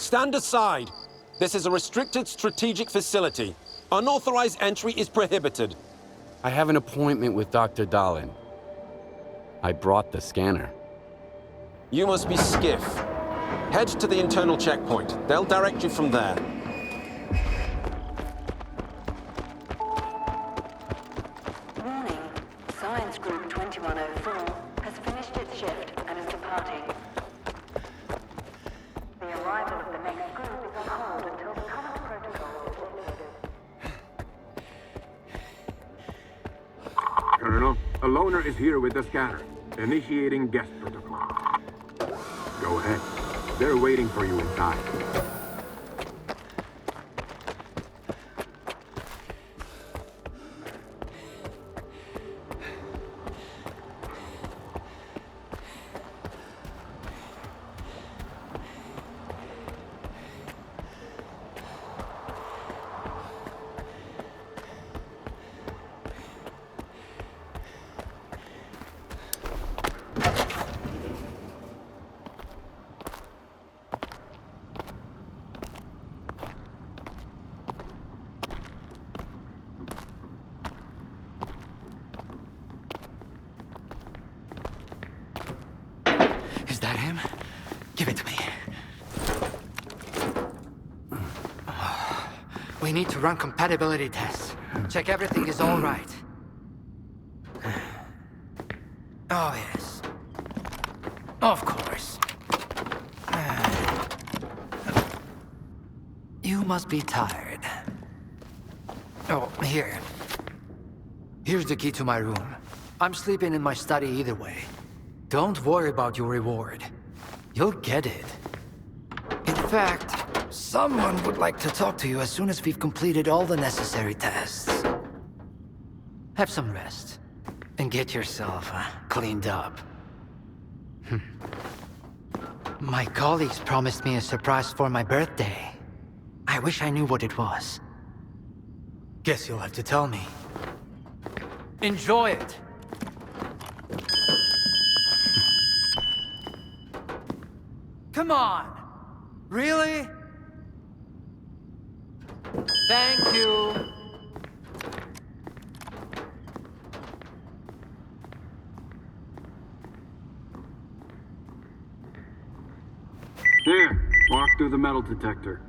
Stand aside. This is a restricted strategic facility. Unauthorized entry is prohibited. I have an appointment with Dr. Dahlin. I brought the scanner. You must be Skiff. Head to the internal checkpoint. They'll direct you from there. Warning. Science Group 2104 has finished its shift and is departing. The arrival of the next group is on hold until the current protocol is lifted. Colonel, a loner is here with the scanner. Initiating guest protocol. Go ahead. They're waiting for you inside. Is that him? Give it to me. We need to run compatibility tests. Check everything is all right. Oh, yes. Of course. You must be tired. Oh, here. Here's the key to my room. I'm sleeping in my study either way. Don't worry about your reward. You'll get it. In fact, someone would like to talk to you as soon as we've completed all the necessary tests. Have some rest, and get yourself cleaned up. My colleagues promised me a surprise for my birthday. I wish I knew what it was. Guess you'll have to tell me. Enjoy it! Come on! Really? Thank you! Here, walk through the metal detector.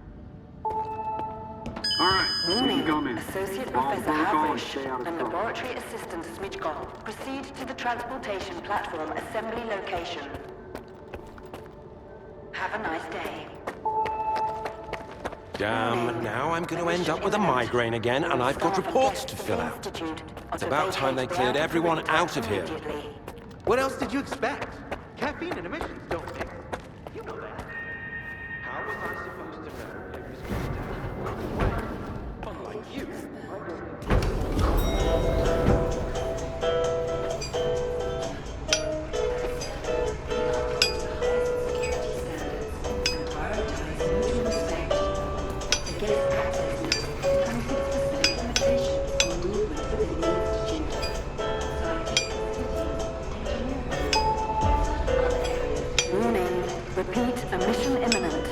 Alright, you can come in. Associate Follow Professor protocol and Havrish stay out of and trouble. Laboratory Assistant Smidgol proceed to the transportation platform assembly location. Have a nice day. Damn, now I'm going to end up with a migraine again, and I've got reports to fill out. It's about time they cleared everyone out of here. What else did you expect? Caffeine and emissions don't mix. You know that. How was I supposed to know it was going to happen? Unlike you. Warning. Repeat, a mission imminent.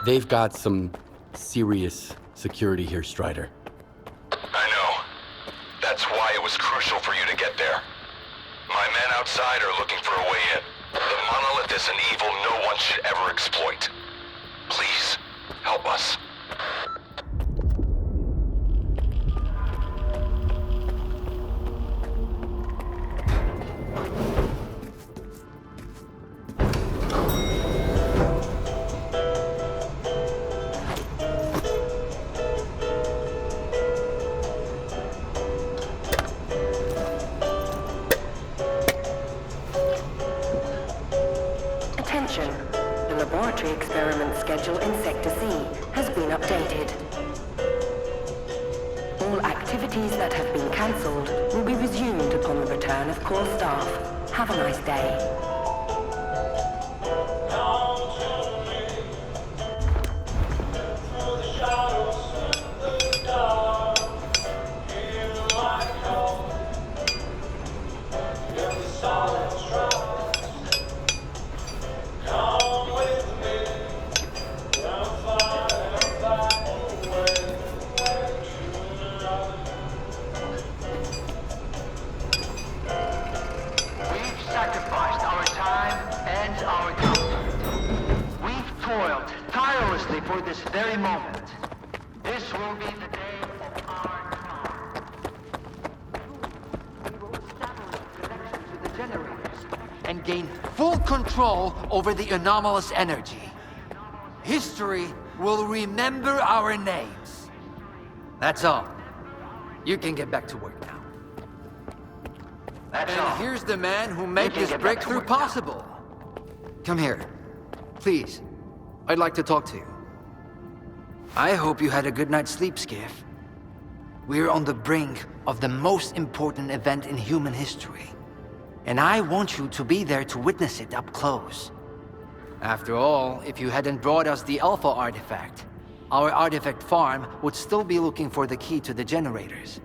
They've got some serious security here, Strider. I know. That's why it was crucial for you to get there. My men outside are looking for a way in. The monolith is an evil no one should ever exploit. Please, help us. Attention. The laboratory experiment schedule in Sector C has been updated. All activities that have been cancelled will be resumed upon the return of core staff. Have a nice day. For this very moment. This will be the day of our triumph. We will establish connection to the generators and gain full control over the anomalous energy. History will remember our names. That's all. You can get back to work now. That's all. And here's the man who made this breakthrough possible. Come here. Please. I'd like to talk to you. I hope you had a good night's sleep, Skiff. We're on the brink of the most important event in human history. And I want you to be there to witness it up close. After all, if you hadn't brought us the Alpha artifact, our artifact farm would still be looking for the key to the generators.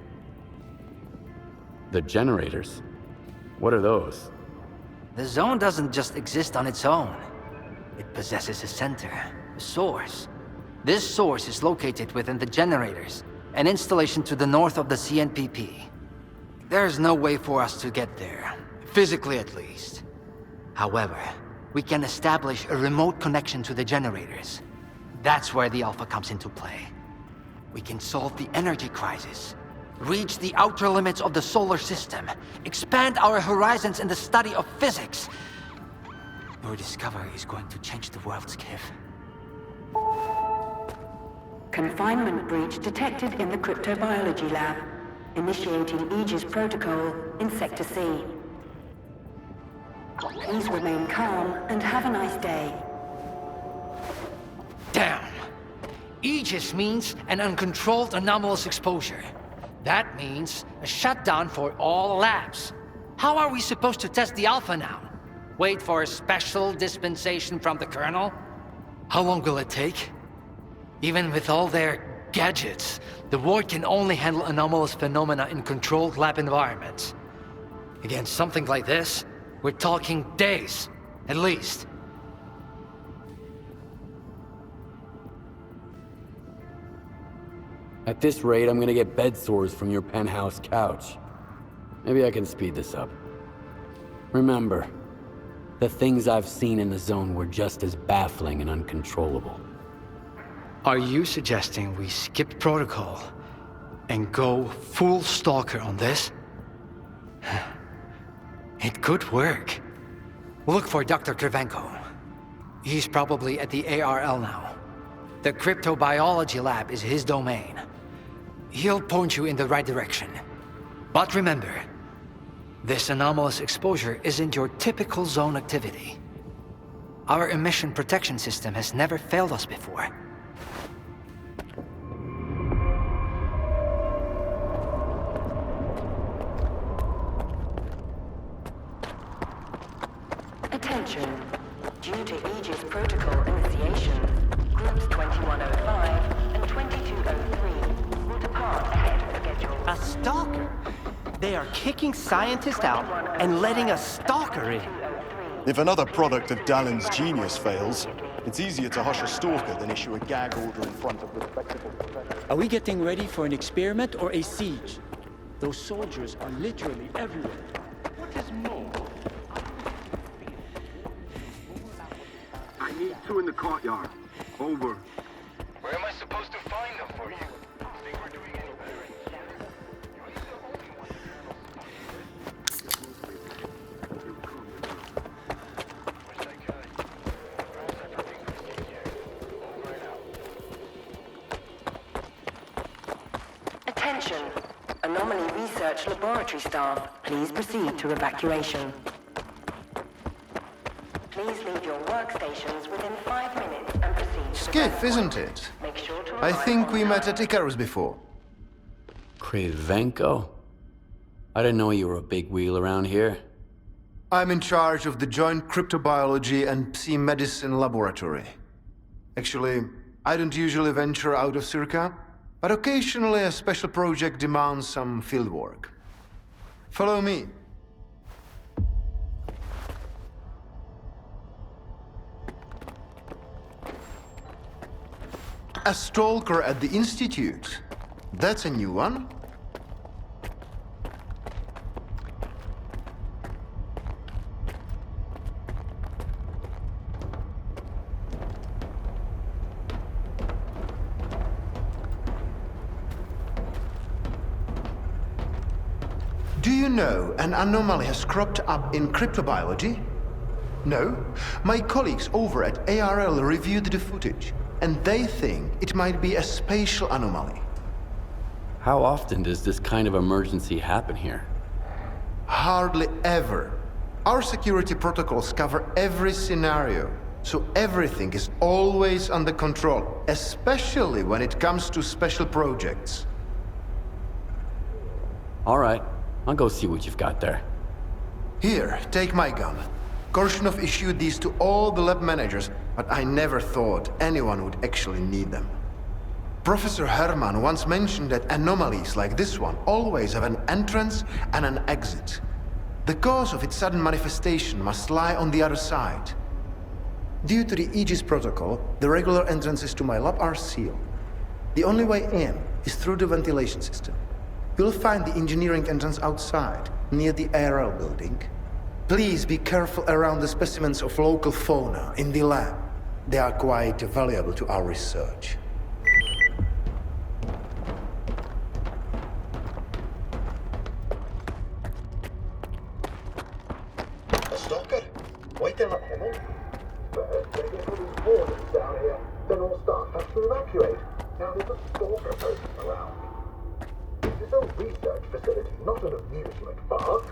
The generators? What are those? The zone doesn't just exist on its own. It possesses a center, a source. This source is located within the generators, an installation to the north of the CNPP. There's no way for us to get there, physically at least. However, we can establish a remote connection to the generators. That's where the Alpha comes into play. We can solve the energy crisis, reach the outer limits of the solar system, expand our horizons in the study of physics. Your discovery is going to change the world, Skiff. Confinement breach detected in the cryptobiology lab. Initiating Aegis protocol in Sector C. Please remain calm and have a nice day. Damn! Aegis means an uncontrolled anomalous exposure. That means a shutdown for all labs. How are we supposed to test the Alpha now? Wait for a special dispensation from the Colonel? How long will it take? Even with all their gadgets, the ward can only handle anomalous phenomena in controlled lab environments. Against something like this, we're talking days, at least. At this rate, I'm gonna get bed sores from your penthouse couch. Maybe I can speed this up. Remember, the things I've seen in the zone were just as baffling and uncontrollable. Are you suggesting we skip protocol and go full stalker on this? It could work. Look for Dr. Krivenko. He's probably at the ARL now. The cryptobiology lab is his domain. He'll point you in the right direction. But remember, this anomalous exposure isn't your typical zone activity. Our emission protection system has never failed us before. Attention. Due to Aegis protocol initiation, groups 2105 and 2203 will depart ahead of schedule. A stalker? They are kicking scientists out and letting a stalker in. If another product of Dallin's genius fails, It's easier to hush a stalker than issue a gag order in front of respectable professionals. Are we getting ready for an experiment or a siege? Those soldiers are literally everywhere. What is more? I need 2 in the courtyard. Over. Where am I supposed to find them for you? Think we're doing any better? Attention. Anomaly Research Laboratory staff, please proceed to evacuation. Please leave your workstations within 5 minutes and proceed to Skiff, the isn't it? Make sure to I arrive think on we time. met at Icarus before. Krivenko? I didn't know you were a big wheel around here. I'm in charge of the Joint Cryptobiology and Psi-Medicine Laboratory. Actually, I don't usually venture out of Circa, but occasionally a special project demands some fieldwork. Follow me. A stalker at the Institute. That's a new one. Do you know an anomaly has cropped up in cryptobiology? No? My colleagues over at ARL reviewed the footage, and they think it might be a spatial anomaly. How often does this kind of emergency happen here? Hardly ever. Our security protocols cover every scenario, so everything is always under control, especially when it comes to special projects. All right, I'll go see what you've got there. Here, take my gun. Korshunov issued these to all the lab managers, but I never thought anyone would actually need them. Professor Herman once mentioned that anomalies like this one always have an entrance and an exit. The cause of its sudden manifestation must lie on the other side. Due to the Aegis protocol, the regular entrances to my lab are sealed. The only way in is through the ventilation system. You'll find the engineering entrance outside, near the ARL building. Please be careful around the specimens of local fauna in the lab. They are quite valuable to our research. A stalker? Why did let him in? First, they get all these warnings down here. Then all staff have to evacuate. Now there's a stalker person around. This is a research facility, not an amusement park.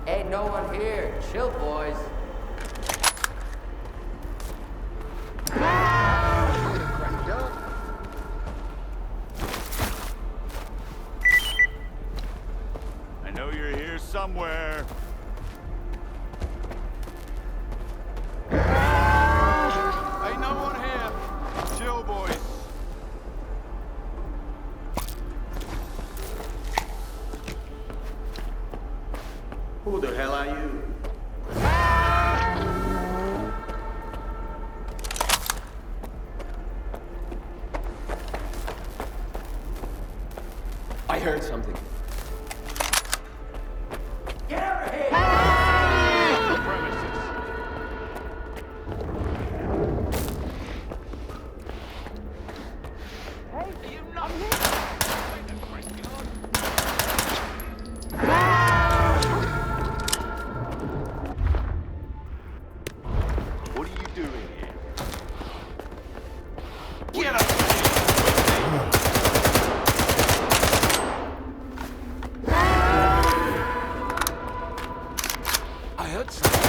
Ain't no one here. Chill, boys. I know you're here somewhere. Ain't no one here. Chill, boys. Who the hell are you? I heard something. Get over here! Premises. What are you doing here? Get up! I heard something.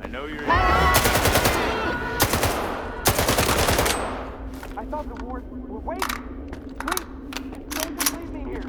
I know you're here. I thought the wars were waiting. Please, don't just leave me here.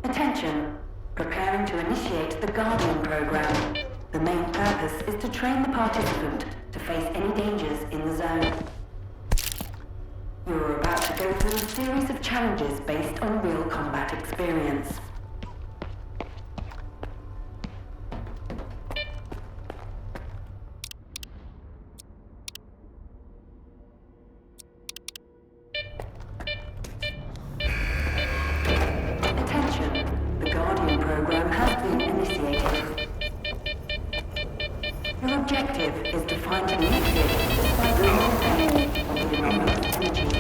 Attention. Preparing to initiate the Guardian program. The main purpose is to train the participant to face any dangers in the zone. You're about to go through a series of challenges based on real combat experience. Attention, the Guardian program has been initiated. Your objective is to find an exit by the effect of the anomalous energy.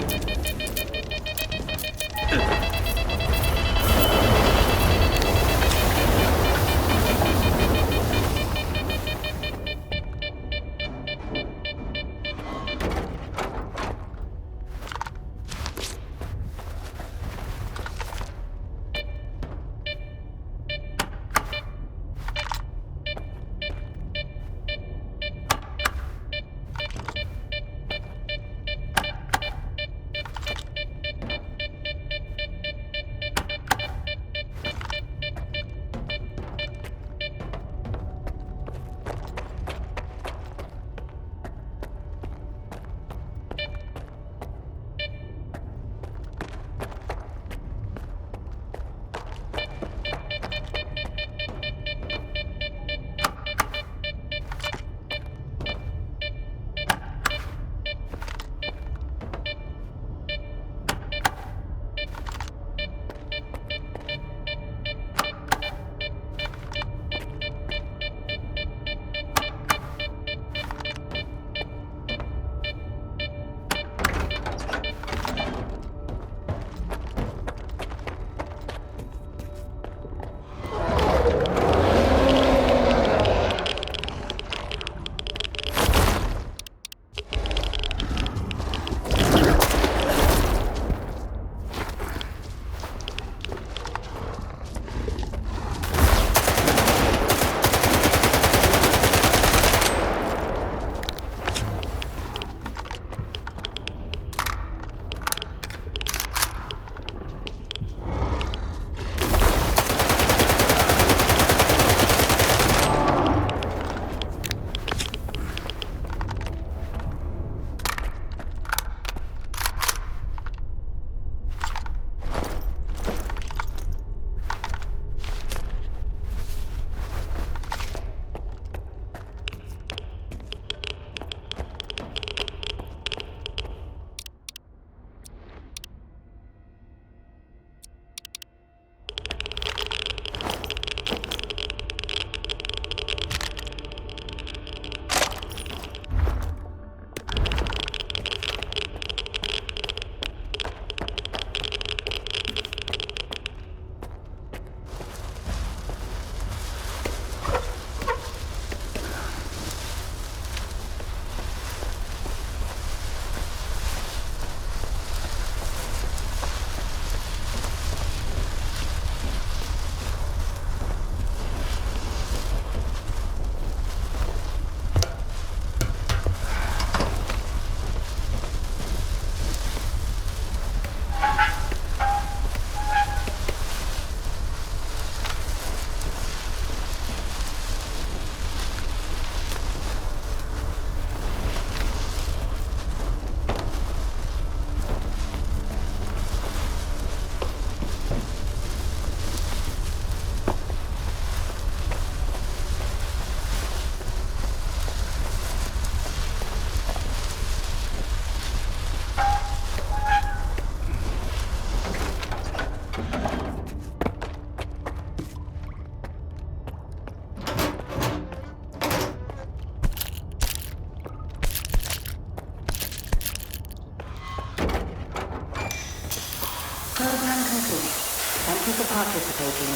for participating.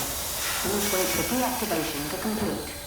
Please wait for deactivation to complete.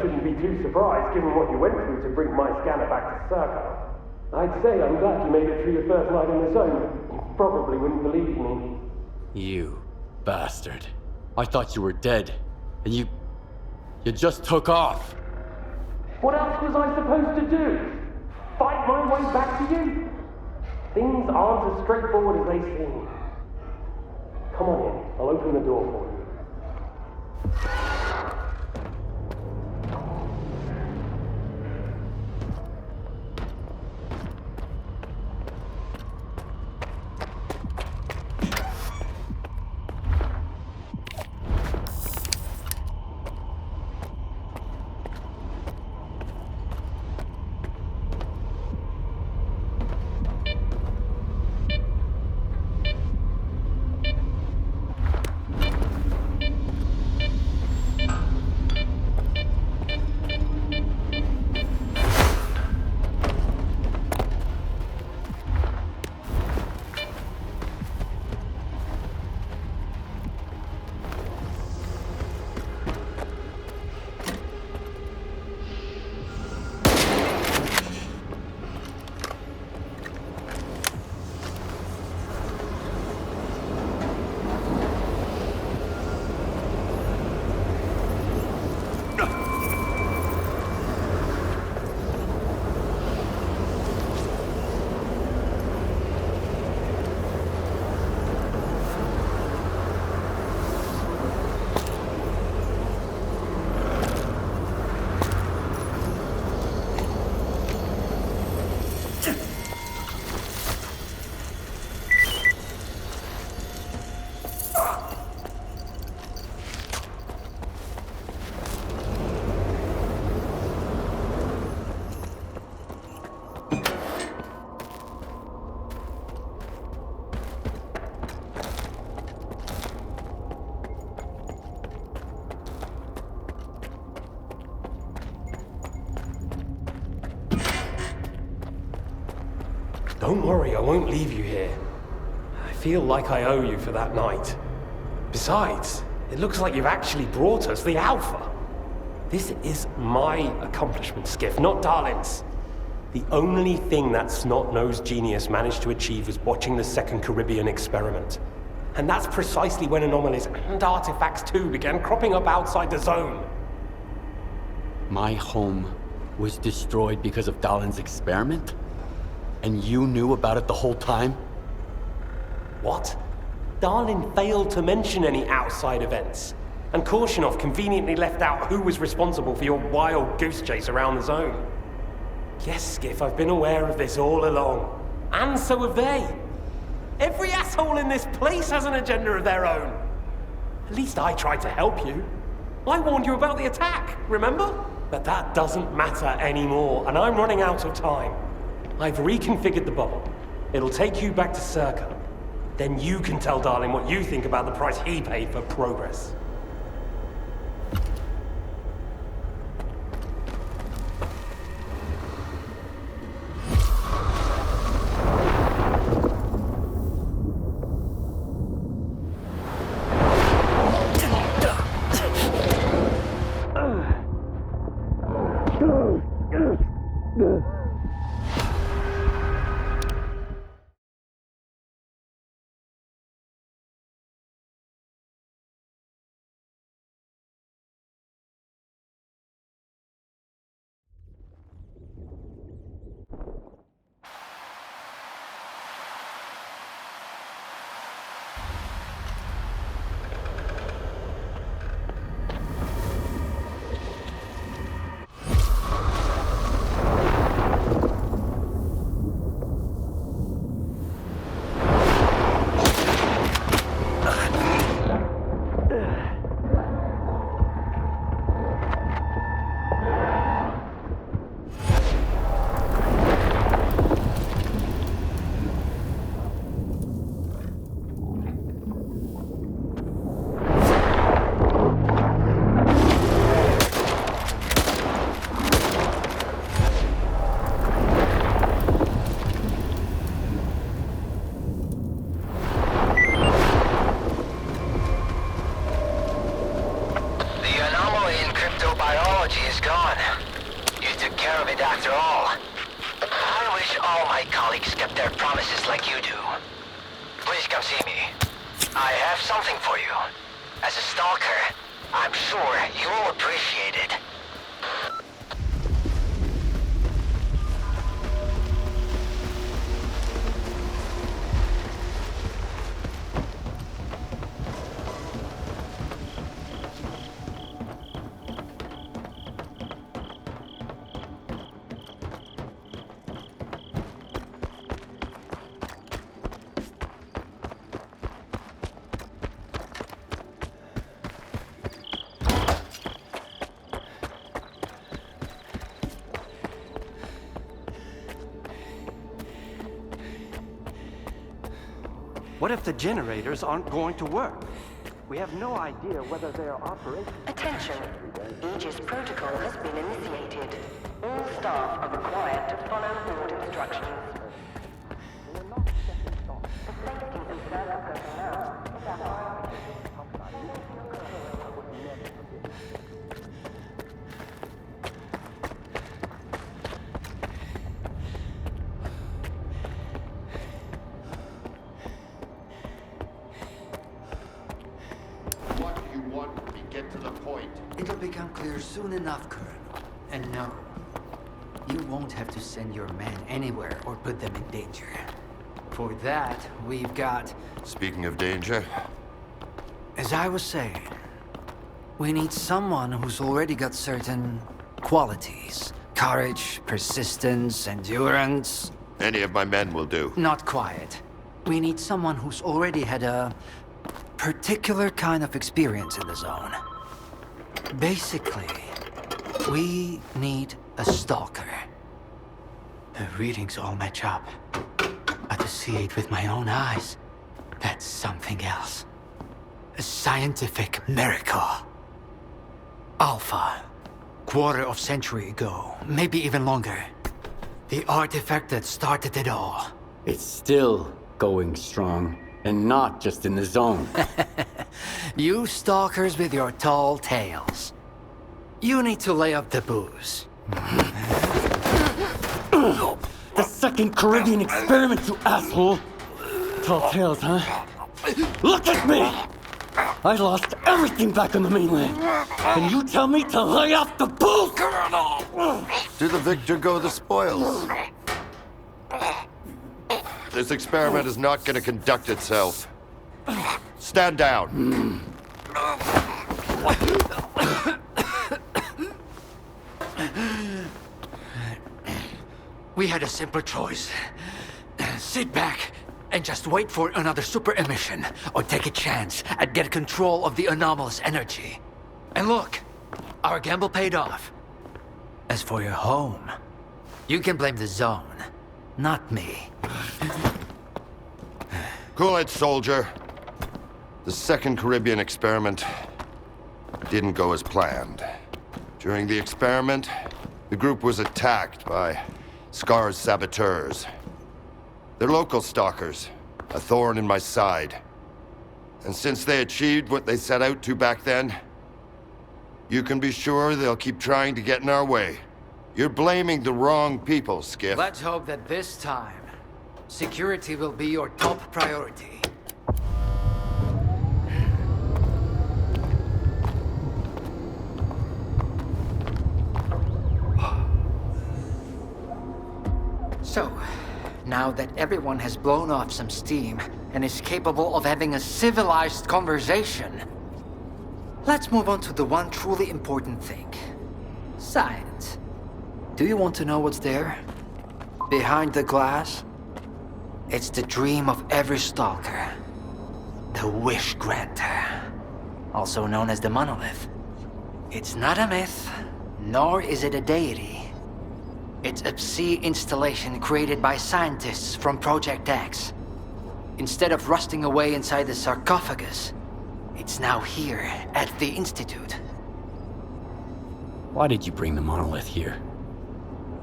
shouldn't be too surprised given what you went through to bring my scanner back to S.T.A.L.K.E.R. I'd say I'm glad you made it through your first night in the zone. You probably wouldn't believe me. You bastard. I thought you were dead. And you just took off. What else was I supposed to do? Fight my way back to you? Things aren't as straightforward as they seem. Come on in. I'll open the door for you. Don't worry, I won't leave you here. I feel like I owe you for that night. Besides, it looks like you've actually brought us the Alpha. This is my accomplishment, Skiff, not Darlin's. The only thing that snot-nosed genius managed to achieve was watching the Second Caribbean experiment. And that's precisely when anomalies and artifacts too began cropping up outside the zone. My home was destroyed because of Darlin's experiment? And you knew about it the whole time? What? Darlin failed to mention any outside events. And Korshinov conveniently left out who was responsible for your wild goose chase around the zone. Yes, Skiff, I've been aware of this all along. And so have they. Every asshole in this place has an agenda of their own. At least I tried to help you. I warned you about the attack, remember? But that doesn't matter anymore, and I'm running out of time. I've reconfigured the bubble. It'll take you back to S.T.A.L.K.E.R. Then you can tell Darlin what you think about the price he paid for progress. it after all. I wish all my colleagues kept their promises like you do. Please come see me. I have something for you. As a stalker, I'm sure you'll appreciate it. What if the generators aren't going to work? We have no idea whether they are operating. Attention. Aegis protocol has been initiated. All staff are required to follow board instructions. The safety and service personnel is our priority. What do you want when we get to the point? It'll become clear soon enough, Colonel. And no, you won't have to send your men anywhere or put them in danger. For that, we've got... Speaking of danger, As I was saying, we need someone who's already got certain qualities. Courage, persistence, endurance. any of my men will do. Not quiet. We need someone who's already had a particular kind of experience in the zone. Basically, we need a stalker. The readings all match up. But to see it with my own eyes, that's something else. A scientific miracle. Alpha. Quarter of century ago, maybe even longer. The artifact that started it all. It's still going strong, and not just in the zone. You stalkers with your tall tales. You need to lay up the booze. The second Caribbean experiment, you asshole! Tall tales, huh? Look at me! I lost everything back on the mainland. And you tell me to lay off the booze? To the victor go the spoils. This experiment is not going to conduct itself. Stand down. We had a simple choice. Sit back and just wait for another super emission, or take a chance at get control of the anomalous energy. And look, our gamble paid off. As for your home, you can blame the zone, not me. Cool it, soldier. The second Caribbean experiment didn't go as planned. During the experiment, the group was attacked by S.T.A.L.K.E.R's saboteurs. They're local stalkers, a thorn in my side. And since they achieved what they set out to back then, you can be sure they'll keep trying to get in our way. You're blaming the wrong people, Skiff. Let's hope that this time, security will be your top priority. So, now that everyone has blown off some steam and is capable of having a civilized conversation, let's move on to the one truly important thing. Science. Do you want to know what's there? Behind the glass? It's the dream of every stalker. The wish granter. Also known as the monolith. It's not a myth, nor is it a deity. It's a sea installation created by scientists from Project X. Instead of rusting away inside the sarcophagus, it's now here at the Institute. Why did you bring the monolith here?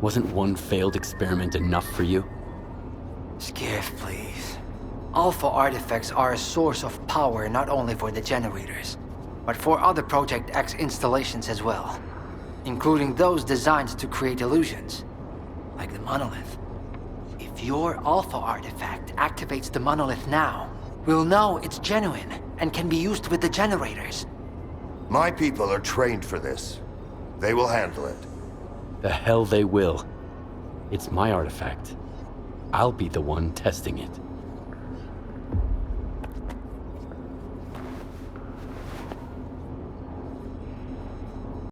Wasn't one failed experiment enough for you? Skiff, please. Alpha artifacts are a source of power not only for the generators, but for other Project X installations as well. including those designed to create illusions, like the monolith. If your Alpha artifact activates the monolith now, we'll know it's genuine and can be used with the generators. My people are trained for this. They will handle it. The hell they will. It's my artifact. I'll be the one testing it.